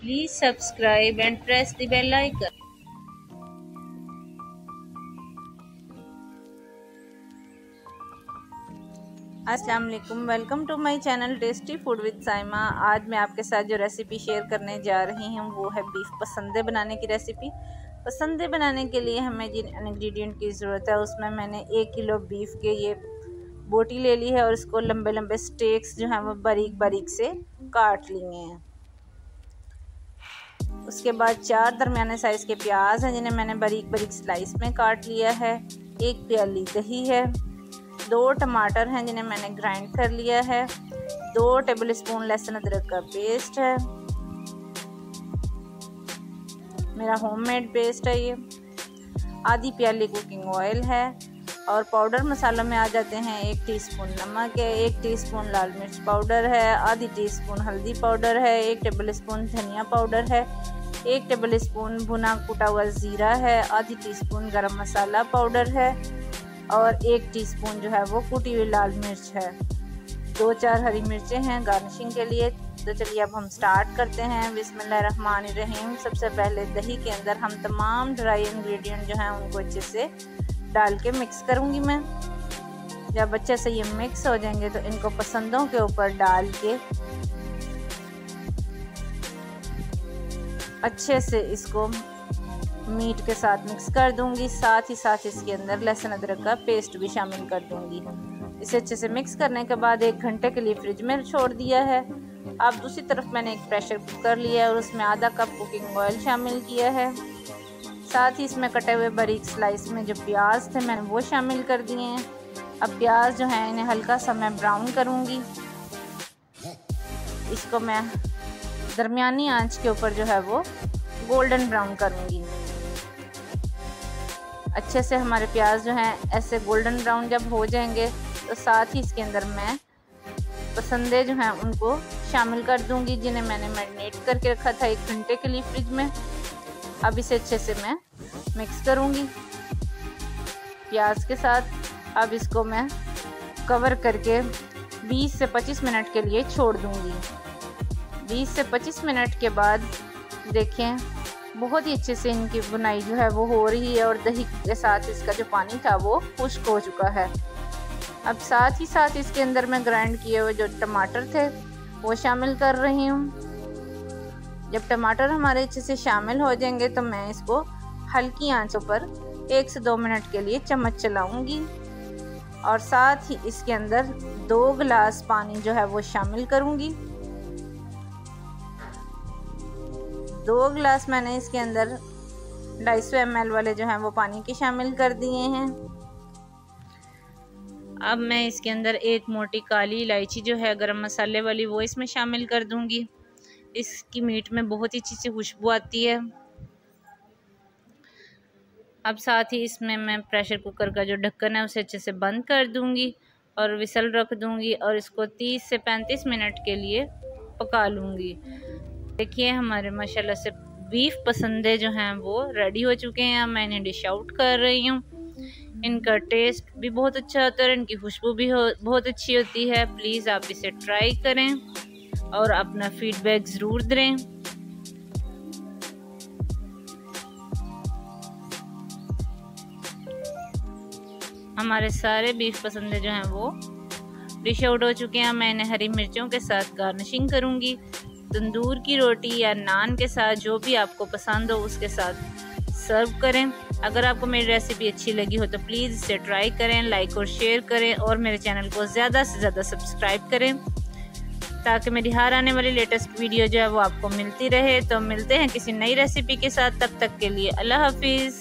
Please subscribe and press the bell icon. अस्सलाम वालेकुम, welcome to my channel tasty food with Saima. आज मैं आपके साथ जो रेसिपी शेयर करने जा रही हूँ वो है बीफ पसंदे बनाने की रेसिपी। पसंदे बनाने के लिए हमें जिन इंग्रेडिएंट की ज़रूरत है उसमें मैंने 1 किलो बीफ के ये बोटी ले ली है और इसको लंबे लंबे स्टेक्स जो हैं वो बारीक बारीक से काट लिए हैं। उसके बाद 4 दरमियाने साइज़ के प्याज हैं जिन्हें मैंने बारीक बारीक स्लाइस में काट लिया है। 1 प्याली दही है। 2 टमाटर हैं जिन्हें मैंने ग्राइंड कर लिया है। 2 टेबलस्पून लहसुन अदरक का पेस्ट है, मेरा होममेड पेस्ट है ये। आधी प्याली कुकिंग ऑयल है और पाउडर मसालों में आ जाते हैं 1 टीस्पून नमक है, 1 टीस्पून लाल मिर्च पाउडर है, आधी टीस्पून हल्दी पाउडर है, 1 टेबलस्पून धनिया पाउडर है, 1 टेबलस्पून भुना कुटा हुआ ज़ीरा है, आधी टीस्पून गरम मसाला पाउडर है और 1 टीस्पून जो है वो कुटी हुई लाल मिर्च है। 2-4 हरी मिर्चें हैं गार्निशिंग के लिए। तो चलिए अब हम स्टार्ट करते हैं। बिस्मिल्लाहिर्रहमानिर्रहीम। सबसे पहले दही के अंदर हम तमाम ड्राई इंग्रेडिएंट जो हैं उनको अच्छे से डाल के मिक्स करूँगी मैं। जब अच्छे से ये मिक्स हो जाएंगे तो इनको पसंदों के ऊपर डाल के अच्छे से इसको मीट के साथ मिक्स कर दूंगी। साथ ही साथ इसके अंदर लहसुन अदरक का पेस्ट भी शामिल कर दूंगी। इसे अच्छे से मिक्स करने के बाद 1 घंटे के लिए फ्रिज में छोड़ दिया है। अब दूसरी तरफ मैंने एक प्रेशर कुकर लिया है और उसमें आधा कप कुकिंग ऑयल शामिल किया है। साथ ही इसमें कटे हुए बारीक स्लाइस में जो प्याज थे मैंने वो शामिल कर दिए हैं। अब प्याज जो है इन्हें हल्का सा मैं ब्राउन करूँगी। इसको मैं दरमियानी आंच के ऊपर जो है वो गोल्डन ब्राउन करूँगी। अच्छे से हमारे प्याज जो हैं ऐसे गोल्डन ब्राउन जब हो जाएंगे तो साथ ही इसके अंदर मैं पसंदे जो हैं उनको शामिल कर दूंगी जिन्हें मैंने मैरिनेट करके रखा था 1 घंटे के लिए फ्रिज में। अब इसे अच्छे से मैं मिक्स करूंगी प्याज के साथ। अब इसको मैं कवर करके 20 से 25 मिनट के लिए छोड़ दूंगी। 20 से 25 मिनट के बाद देखें बहुत ही अच्छे से इनकी बुनाई जो है वो हो रही है और दही के साथ इसका जो पानी था वो खुश्क हो चुका है। अब साथ ही साथ इसके अंदर मैं ग्राइंड किए हुए जो टमाटर थे वो शामिल कर रही हूँ। जब टमाटर हमारे अच्छे से शामिल हो जाएंगे तो मैं इसको हल्की आंचों पर 1 से 2 मिनट के लिए चम्मच चलाऊंगी और साथ ही इसके अंदर 2 गिलास पानी जो है वो शामिल करूँगी। 2 गिलास मैंने इसके अंदर 250 ml वाले जो हैं वो पानी के शामिल कर दिए हैं। अब मैं इसके अंदर 1 मोटी काली इलायची जो है गरम मसाले वाली वो इसमें शामिल कर दूंगी। इसकी मीट में बहुत ही अच्छी सी खुशबू आती है। अब साथ ही इसमें मैं प्रेशर कुकर का जो ढक्कन है उसे अच्छे से बंद कर दूंगी और विसल रख दूंगी और इसको 30 से 35 मिनट के लिए पका लूँगी। देखिए हमारे माशाल्लाह से बीफ पसंदे जो हैं वो रेडी हो चुके हैं। मैं इन्हें डिश आउट कर रही हूँ। इनका टेस्ट भी बहुत अच्छा होता है और इनकी खुशबू भी बहुत अच्छी होती है। प्लीज़ आप इसे ट्राई करें और अपना फीडबैक ज़रूर दें। हमारे सारे बीफ पसंदे जो हैं वो डिश आउट हो चुके हैं। मैं इन्हें हरी मिर्चों के साथ गार्निशिंग करूँगी। तंदूर की रोटी या नान के साथ जो भी आपको पसंद हो उसके साथ सर्व करें। अगर आपको मेरी रेसिपी अच्छी लगी हो तो प्लीज़ इसे ट्राई करें, लाइक और शेयर करें और मेरे चैनल को ज़्यादा से ज़्यादा सब्सक्राइब करें ताकि मेरी हर आने वाली लेटेस्ट वीडियो जो है वो आपको मिलती रहे। तो मिलते हैं किसी नई रेसिपी के साथ, तब तक के लिए अल्लाह हाफिज़।